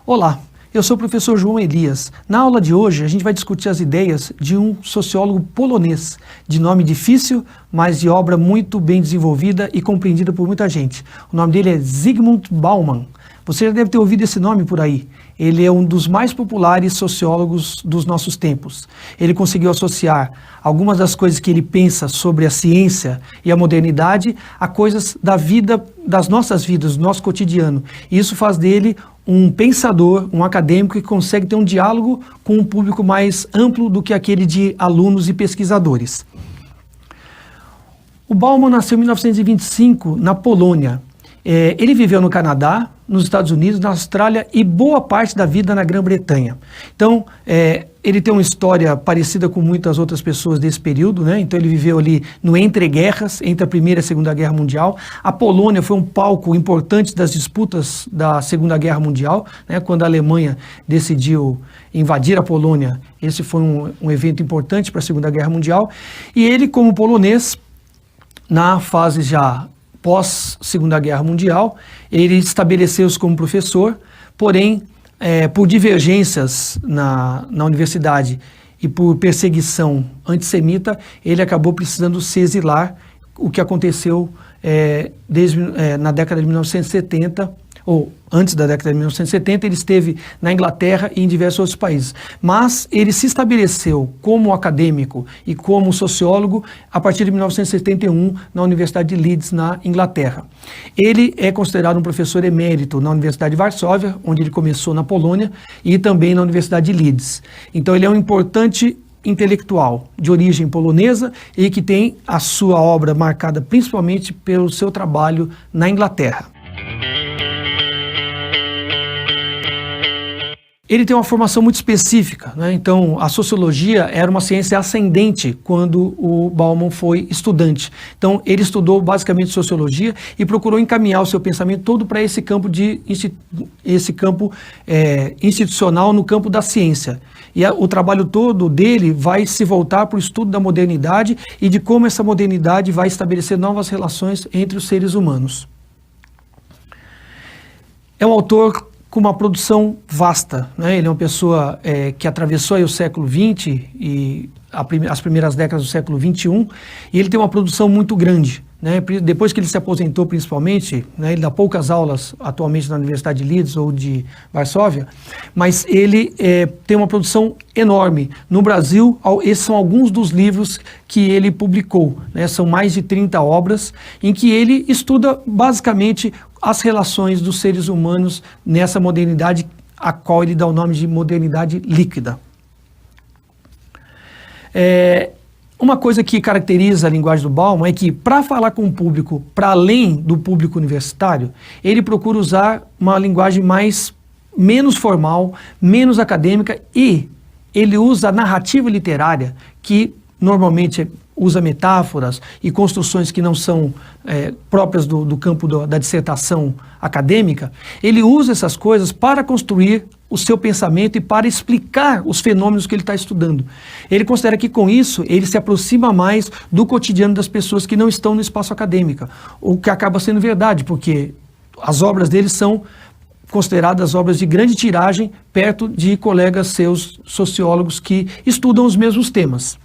Olá, eu sou o professor João Elias. Na aula de hoje a gente vai discutir as ideias de um sociólogo polonês, de nome difícil, mas de obra muito bem desenvolvida e compreendida por muita gente. O nome dele é Zygmunt Bauman. Você já deve ter ouvido esse nome por aí. Ele é um dos mais populares sociólogos dos nossos tempos. Ele conseguiu associar algumas das coisas que ele pensa sobre a ciência e a modernidade a coisas da vida, das nossas vidas, do nosso cotidiano. E isso faz dele um pensador, um acadêmico que consegue ter um diálogo com um público mais amplo do que aquele de alunos e pesquisadores. O Bauman nasceu em 1925 na Polônia. Ele viveu no Canadá, nos Estados Unidos, na Austrália e boa parte da vida na Grã-Bretanha. Então, ele tem uma história parecida com muitas outras pessoas desse período, né? Então ele viveu ali no entre-guerras, entre a Primeira e a Segunda Guerra Mundial. A Polônia foi um palco importante das disputas da Segunda Guerra Mundial, né? Quando a Alemanha decidiu invadir a Polônia. Esse foi um evento importante para a Segunda Guerra Mundial. E ele, como polonês, na fase já pós-Segunda Guerra Mundial, ele estabeleceu-se como professor, porém, por divergências na universidade e por perseguição antissemita, ele acabou precisando se exilar, o que aconteceu na década de 1970, ou antes da década de 1970, ele esteve na Inglaterra e em diversos outros países. Mas ele se estabeleceu como acadêmico e como sociólogo a partir de 1971 na Universidade de Leeds, na Inglaterra. Ele é considerado um professor emérito na Universidade de Varsóvia, onde ele começou na Polônia, e também na Universidade de Leeds. Então ele é um importante intelectual de origem polonesa e que tem a sua obra marcada principalmente pelo seu trabalho na Inglaterra. Ele tem uma formação muito específica, né? Então a sociologia era uma ciência ascendente quando o Bauman foi estudante. Então ele estudou basicamente sociologia e procurou encaminhar o seu pensamento todo para esse campo institucional no campo da ciência. E o trabalho todo dele vai se voltar para o estudo da modernidade e de como essa modernidade vai estabelecer novas relações entre os seres humanos. É um autor com uma produção vasta, né? Ele é uma pessoa que atravessou aí o século XX e as primeiras décadas do século XXI, e ele tem uma produção muito grande, né? Depois que ele se aposentou principalmente, né? Ele dá poucas aulas atualmente na Universidade de Leeds ou de Varsóvia, mas ele tem uma produção enorme. No Brasil, esses são alguns dos livros que ele publicou, né? São mais de 30 obras em que ele estuda basicamente as relações dos seres humanos nessa modernidade, a qual ele dá o nome de modernidade líquida. Uma coisa que caracteriza a linguagem do Bauman é que, para falar com o público, para além do público universitário, ele procura usar uma linguagem menos formal, menos acadêmica, e ele usa a narrativa literária, que normalmente usa metáforas e construções que não são próprias do campo da dissertação acadêmica. Ele usa essas coisas para construir o seu pensamento e para explicar os fenômenos que ele está estudando. Ele considera que com isso ele se aproxima mais do cotidiano das pessoas que não estão no espaço acadêmico, o que acaba sendo verdade, porque as obras dele são consideradas obras de grande tiragem perto de colegas seus sociólogos que estudam os mesmos temas.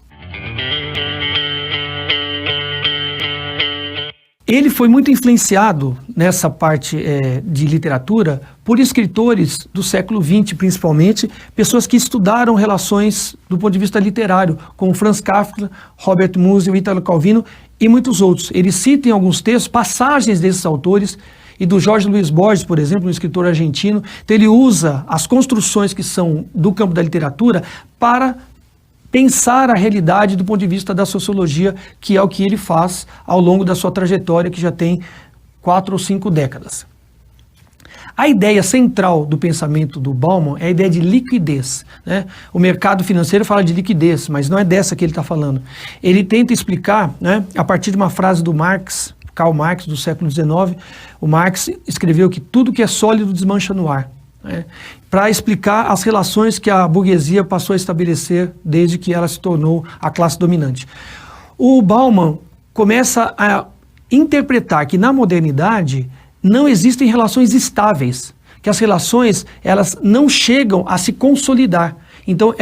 Ele foi muito influenciado nessa parte de literatura por escritores do século XX, principalmente, pessoas que estudaram relações do ponto de vista literário, como Franz Kafka, Robert Musil, Italo Calvino e muitos outros. Ele cita em alguns textos passagens desses autores e do Jorge Luiz Borges, por exemplo, um escritor argentino. Então ele usa as construções que são do campo da literatura para pensar a realidade do ponto de vista da sociologia, que é o que ele faz ao longo da sua trajetória, que já tem 4 ou 5 décadas. A ideia central do pensamento do Bauman é a ideia de liquidez, né? O mercado financeiro fala de liquidez, mas não é dessa que ele está falando. Ele tenta explicar, né, a partir de uma frase do Marx, Karl Marx, do século XIX, o Marx escreveu que tudo que é sólido desmancha no ar, né, para explicar as relações que a burguesia passou a estabelecer desde que ela se tornou a classe dominante. O Bauman começa a interpretar que na modernidade não existem relações estáveis, que as relações, elas não chegam a se consolidar. Então,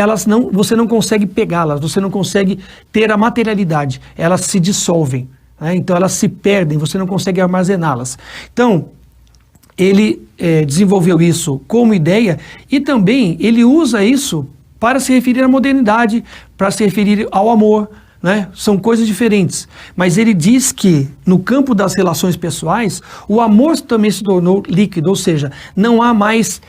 você não consegue pegá-las, você não consegue ter a materialidade, elas se dissolvem, né? Então, elas se perdem, você não consegue armazená-las. Então, ele desenvolveu isso como ideia e também ele usa isso para se referir à modernidade, para se referir ao amor, né? São coisas diferentes. Mas ele diz que, no campo das relações pessoais, o amor também se tornou líquido, ou seja, não há mais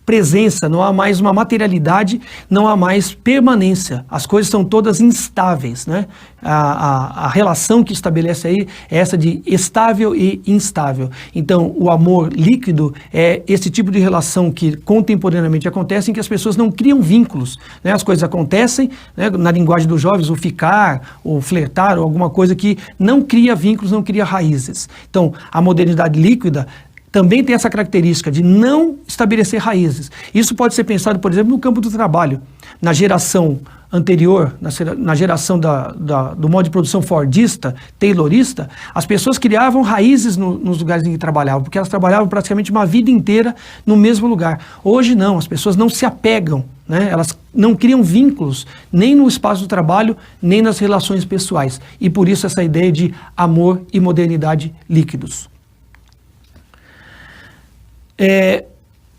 presença, não há mais uma materialidade, não há mais permanência. As coisas são todas instáveis, né? A relação que estabelece aí é essa de estável e instável. Então, o amor líquido é esse tipo de relação que contemporaneamente acontece, em que as pessoas não criam vínculos, né? As coisas acontecem, né? Na linguagem dos jovens, o ficar, o flertar, ou alguma coisa que não cria vínculos, não cria raízes. Então, a modernidade líquida também tem essa característica de não estabelecer raízes. Isso pode ser pensado, por exemplo, no campo do trabalho. Na geração anterior, na geração do modo de produção fordista, taylorista, as pessoas criavam raízes nos lugares em que trabalhavam, porque elas trabalhavam praticamente uma vida inteira no mesmo lugar. Hoje não, as pessoas não se apegam, né? Elas não criam vínculos, nem no espaço do trabalho, nem nas relações pessoais. E por isso essa ideia de amor e modernidade líquidos.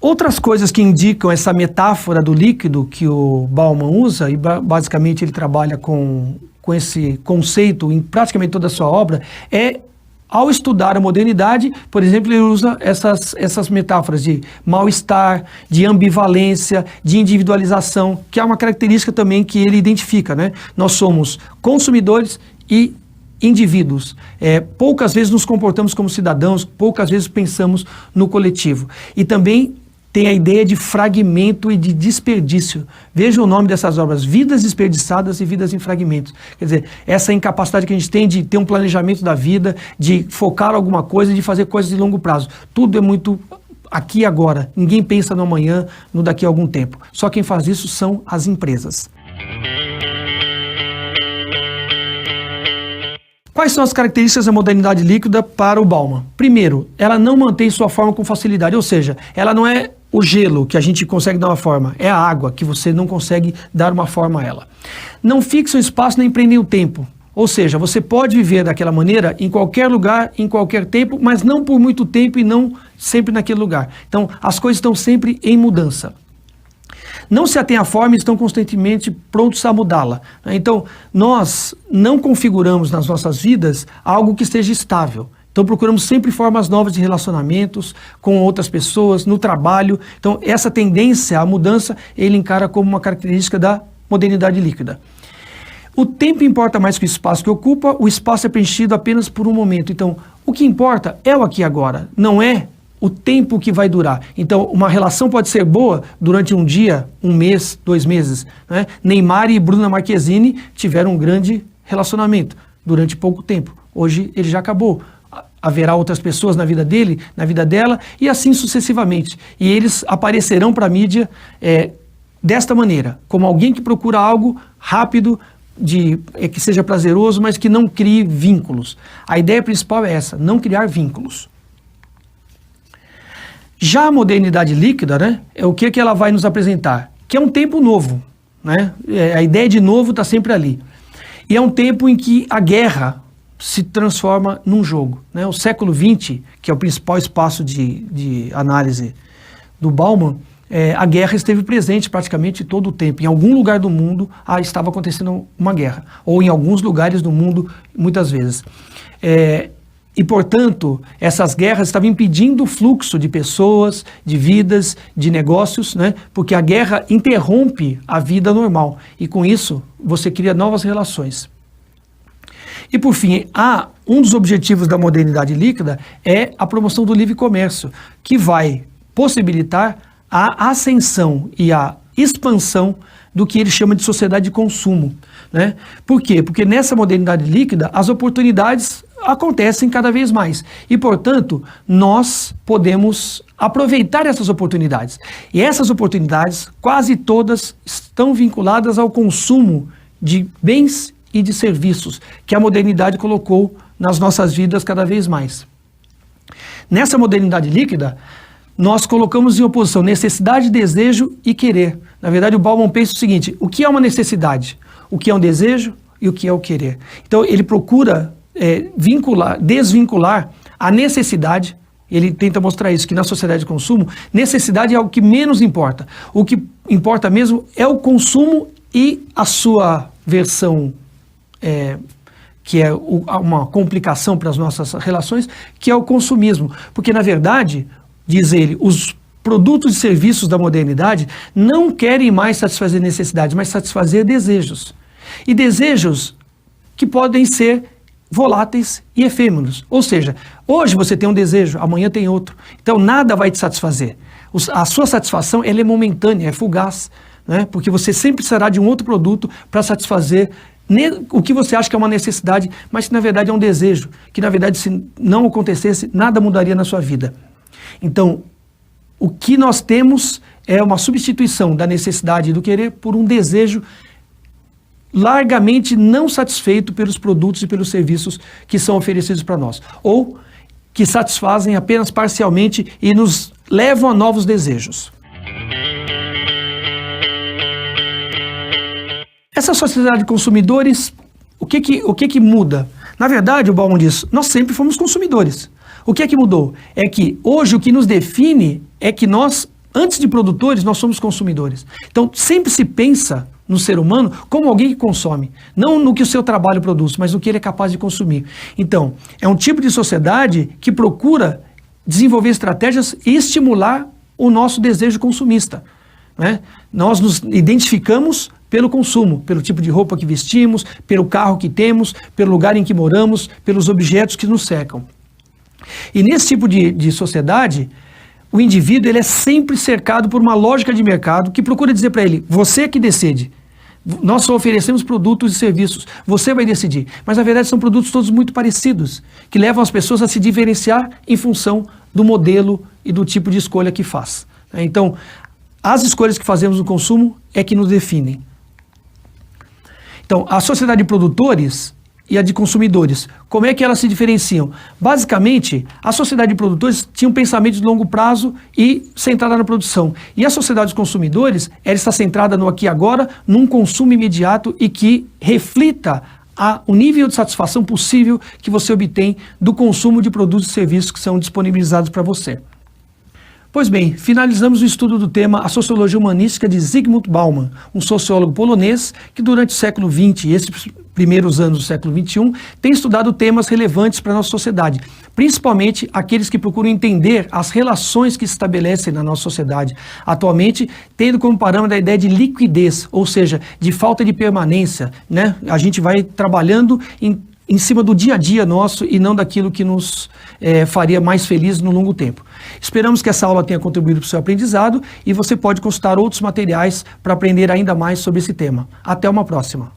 Outras coisas que indicam essa metáfora do líquido que o Bauman usa, e basicamente ele trabalha com esse conceito em praticamente toda a sua obra, ao estudar a modernidade, por exemplo, ele usa essas metáforas de mal-estar, de ambivalência, de individualização, que é uma característica também que ele identifica, né? Nós somos consumidores e indivíduos. Poucas vezes nos comportamos como cidadãos, poucas vezes pensamos no coletivo. E também tem a ideia de fragmento e de desperdício. Veja o nome dessas obras: Vidas Desperdiçadas e Vidas em Fragmentos. Quer dizer, essa incapacidade que a gente tem de ter um planejamento da vida, de focar alguma coisa, de fazer coisas de longo prazo. Tudo é muito aqui e agora. Ninguém pensa no amanhã, no daqui a algum tempo. Só quem faz isso são as empresas. Quais são as características da modernidade líquida para o Bauman? Primeiro, ela não mantém sua forma com facilidade, ou seja, ela não é o gelo que a gente consegue dar uma forma, é a água que você não consegue dar uma forma a ela. Não fixa o espaço nem prende o tempo, ou seja, você pode viver daquela maneira em qualquer lugar, em qualquer tempo, mas não por muito tempo e não sempre naquele lugar. Então, as coisas estão sempre em mudança. Não se atém à forma e estão constantemente prontos a mudá-la. Então, nós não configuramos nas nossas vidas algo que esteja estável. Então, procuramos sempre formas novas de relacionamentos com outras pessoas, no trabalho. Então, essa tendência à mudança, ele encara como uma característica da modernidade líquida. O tempo importa mais que o espaço que ocupa, o espaço é preenchido apenas por um momento. Então, o que importa é o aqui e agora, não é o tempo que vai durar. Então, uma relação pode ser boa durante um dia, um mês, 2 meses, né? Neymar e Bruna Marquezine tiveram um grande relacionamento durante pouco tempo. Hoje ele já acabou. Haverá outras pessoas na vida dele, na vida dela, e assim sucessivamente. E eles aparecerão para a mídia desta maneira, como alguém que procura algo rápido, que seja prazeroso, mas que não crie vínculos. A ideia principal é essa: não criar vínculos. Já a modernidade líquida, né, é o que ela vai nos apresentar? Que é um tempo novo, né? A ideia de novo está sempre ali. E é um tempo em que a guerra se transforma num jogo, né? O século XX, que é o principal espaço de análise do Bauman, a guerra esteve presente praticamente todo o tempo. Em algum lugar do mundo estava acontecendo uma guerra, ou em alguns lugares do mundo, muitas vezes. E, portanto, essas guerras estavam impedindo o fluxo de pessoas, de vidas, de negócios, né? Porque a guerra interrompe a vida normal. E, com isso, você cria novas relações. E, por fim, um dos objetivos da modernidade líquida é a promoção do livre comércio, que vai possibilitar a ascensão e a expansão do que ele chama de sociedade de consumo, né? Por quê? Porque nessa modernidade líquida, as oportunidades acontecem cada vez mais. E, portanto, nós podemos aproveitar essas oportunidades. E essas oportunidades, quase todas, estão vinculadas ao consumo de bens e de serviços, que a modernidade colocou nas nossas vidas cada vez mais. Nessa modernidade líquida, nós colocamos em oposição necessidade, desejo e querer. Na verdade, o Bauman pensa o seguinte: o que é uma necessidade? O que é um desejo e o que é o querer? Então, ele procura desvincular a necessidade. Ele tenta mostrar isso, que na sociedade de consumo, necessidade é algo que menos importa. O que importa mesmo é o consumo e a sua versão, que é uma complicação para as nossas relações, que é o consumismo. Porque, na verdade, diz ele, os produtos e serviços da modernidade não querem mais satisfazer necessidades, mas satisfazer desejos. E desejos que podem ser voláteis e efêmeros. Ou seja, hoje você tem um desejo, amanhã tem outro. Então nada vai te satisfazer. A sua satisfação ela é momentânea, é fugaz, né? Porque você sempre precisará de um outro produto para satisfazer o que você acha que é uma necessidade, mas que na verdade é um desejo, que na verdade se não acontecesse, nada mudaria na sua vida. Então, o que nós temos é uma substituição da necessidade e do querer por um desejo largamente não satisfeito pelos produtos e pelos serviços que são oferecidos para nós, ou que satisfazem apenas parcialmente e nos levam a novos desejos. Essa sociedade de consumidores, o que muda? Na verdade, o Bauman diz, nós sempre fomos consumidores. O que é que mudou? É que hoje o que nos define é que nós, antes de produtores, nós somos consumidores. Então, sempre se pensa no ser humano como alguém que consome. Não no que o seu trabalho produz, mas no que ele é capaz de consumir. Então, é um tipo de sociedade que procura desenvolver estratégias e estimular o nosso desejo consumista, né? Nós nos identificamos pelo consumo, pelo tipo de roupa que vestimos, pelo carro que temos, pelo lugar em que moramos, pelos objetos que nos cercam. E nesse tipo de sociedade, o indivíduo ele é sempre cercado por uma lógica de mercado que procura dizer para ele, você que decide. Nós só oferecemos produtos e serviços, você vai decidir. Mas na verdade são produtos todos muito parecidos, que levam as pessoas a se diferenciar em função do modelo e do tipo de escolha que faz. Então, as escolhas que fazemos no consumo é que nos definem. Então, a sociedade de produtores e a de consumidores, como é que elas se diferenciam? Basicamente, a sociedade de produtores tinha um pensamento de longo prazo e centrada na produção. E a sociedade dos consumidores, ela está centrada no aqui e agora, num consumo imediato e que reflita o nível de satisfação possível que você obtém do consumo de produtos e serviços que são disponibilizados para você. Pois bem, finalizamos o estudo do tema A Sociologia Humanística de Zygmunt Bauman, um sociólogo polonês que durante o século XX e esses primeiros anos do século XXI tem estudado temas relevantes para a nossa sociedade, principalmente aqueles que procuram entender as relações que se estabelecem na nossa sociedade, atualmente tendo como parâmetro a ideia de liquidez, ou seja, de falta de permanência, né? A gente vai trabalhando em cima do dia a dia nosso e não daquilo que nos faria mais felizes no longo tempo. Esperamos que essa aula tenha contribuído para o seu aprendizado e você pode consultar outros materiais para aprender ainda mais sobre esse tema. Até uma próxima.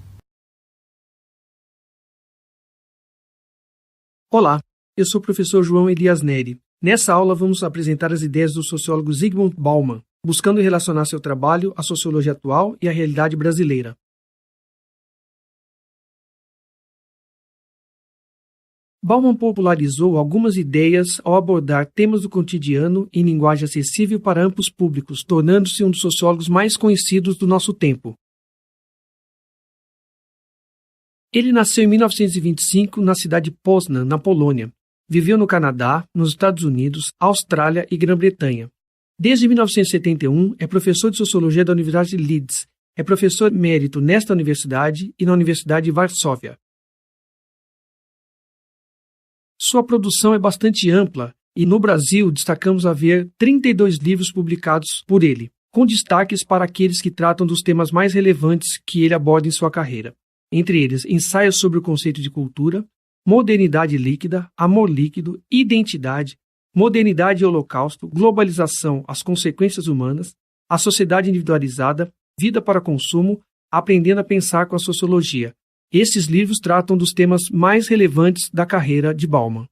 Olá, eu sou o professor João Elias Neri. Nessa aula vamos apresentar as ideias do sociólogo Zygmunt Bauman, buscando relacionar seu trabalho à sociologia atual e à realidade brasileira. Bauman popularizou algumas ideias ao abordar temas do cotidiano em linguagem acessível para amplos públicos, tornando-se um dos sociólogos mais conhecidos do nosso tempo. Ele nasceu em 1925 na cidade de Poznan, na Polônia. Viveu no Canadá, nos Estados Unidos, Austrália e Grã-Bretanha. Desde 1971 é professor de Sociologia da Universidade de Leeds. É professor emérito nesta universidade e na Universidade de Varsóvia. Sua produção é bastante ampla e no Brasil destacamos haver 32 livros publicados por ele, com destaques para aqueles que tratam dos temas mais relevantes que ele aborda em sua carreira. Entre eles, ensaios sobre o conceito de cultura, modernidade líquida, amor líquido, identidade, modernidade e holocausto, globalização, as consequências humanas, a sociedade individualizada, vida para consumo, aprendendo a pensar com a sociologia. Estes livros tratam dos temas mais relevantes da carreira de Bauman.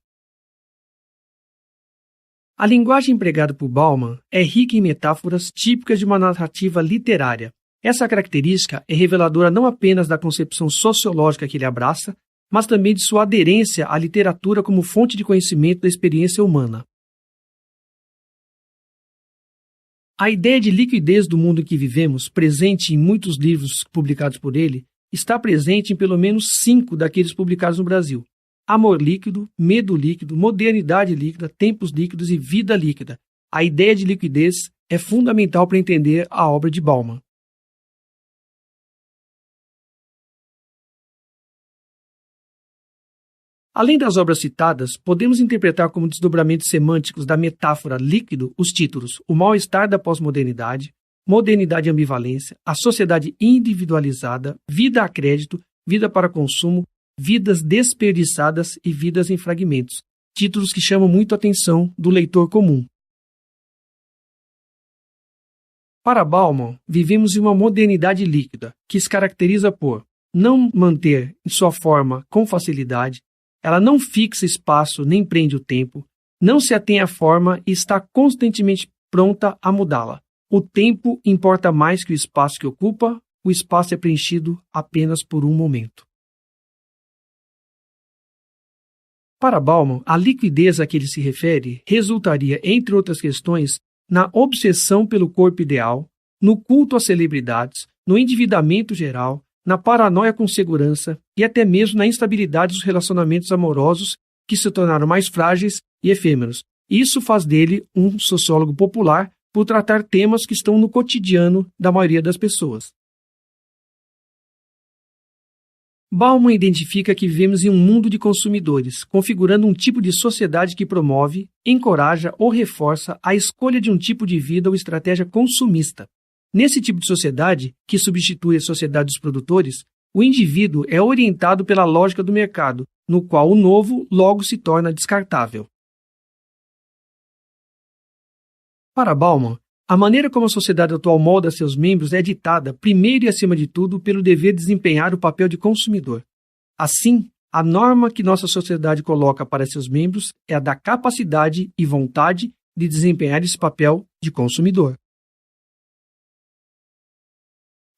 A linguagem empregada por Bauman é rica em metáforas típicas de uma narrativa literária. Essa característica é reveladora não apenas da concepção sociológica que ele abraça, mas também de sua aderência à literatura como fonte de conhecimento da experiência humana. A ideia de liquidez do mundo em que vivemos, presente em muitos livros publicados por ele, está presente em pelo menos 5 daqueles publicados no Brasil: Amor Líquido, Medo Líquido, Modernidade Líquida, Tempos Líquidos e Vida Líquida. A ideia de liquidez é fundamental para entender a obra de Bauman. Além das obras citadas, podemos interpretar como desdobramentos semânticos da metáfora líquido os títulos O Mal-Estar da Pós-Modernidade, Modernidade e Ambivalência, A Sociedade Individualizada, Vida a Crédito, Vida para Consumo, Vidas Desperdiçadas e Vidas em Fragmentos, títulos que chamam muito a atenção do leitor comum. Para Bauman, vivemos em uma modernidade líquida, que se caracteriza por não manter sua forma com facilidade, ela não fixa espaço nem prende o tempo, não se atém à forma e está constantemente pronta a mudá-la. O tempo importa mais que o espaço que ocupa, o espaço é preenchido apenas por um momento. Para Bauman, a liquidez a que ele se refere resultaria, entre outras questões, na obsessão pelo corpo ideal, no culto às celebridades, no endividamento geral, na paranoia com segurança e até mesmo na instabilidade dos relacionamentos amorosos que se tornaram mais frágeis e efêmeros. Isso faz dele um sociólogo popular por tratar temas que estão no cotidiano da maioria das pessoas. Bauman identifica que vivemos em um mundo de consumidores, configurando um tipo de sociedade que promove, encoraja ou reforça a escolha de um tipo de vida ou estratégia consumista. Nesse tipo de sociedade, que substitui a sociedade dos produtores, o indivíduo é orientado pela lógica do mercado, no qual o novo logo se torna descartável. Para Bauman, a maneira como a sociedade atual molda seus membros é ditada, primeiro e acima de tudo, pelo dever de desempenhar o papel de consumidor. Assim, a norma que nossa sociedade coloca para seus membros é a da capacidade e vontade de desempenhar esse papel de consumidor.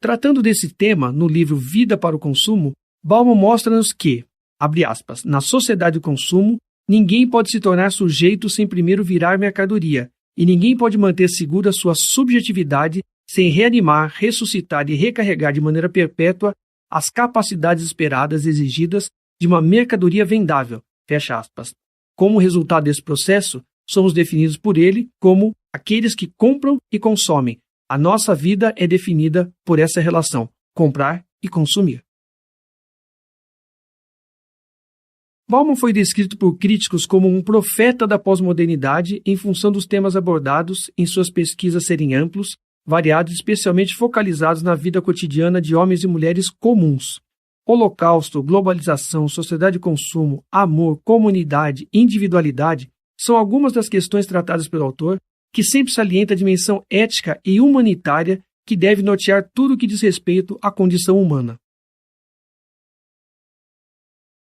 Tratando desse tema, no livro Vida para o Consumo, Bauman mostra-nos que, abre aspas, na sociedade do consumo, ninguém pode se tornar sujeito sem primeiro virar mercadoria, e ninguém pode manter segura sua subjetividade sem reanimar, ressuscitar e recarregar de maneira perpétua as capacidades esperadas e exigidas de uma mercadoria vendável, fecha aspas. Como resultado desse processo, somos definidos por ele como aqueles que compram e consomem. A nossa vida é definida por essa relação, comprar e consumir. Bauman foi descrito por críticos como um profeta da pós-modernidade em função dos temas abordados em suas pesquisas serem amplos, variados e especialmente focalizados na vida cotidiana de homens e mulheres comuns. Holocausto, globalização, sociedade de consumo, amor, comunidade, individualidade são algumas das questões tratadas pelo autor, que sempre salienta a dimensão ética e humanitária que deve nortear tudo o que diz respeito à condição humana.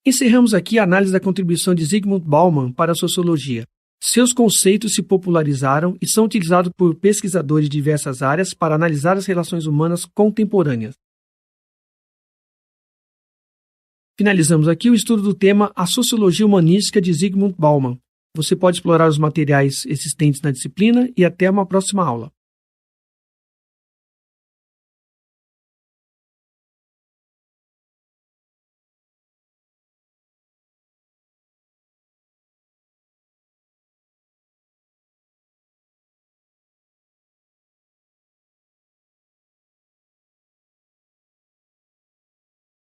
Encerramos aqui a análise da contribuição de Zygmunt Bauman para a sociologia. Seus conceitos se popularizaram e são utilizados por pesquisadores de diversas áreas para analisar as relações humanas contemporâneas. Finalizamos aqui o estudo do tema A Sociologia Humanística de Zygmunt Bauman. Você pode explorar os materiais existentes na disciplina e até uma próxima aula.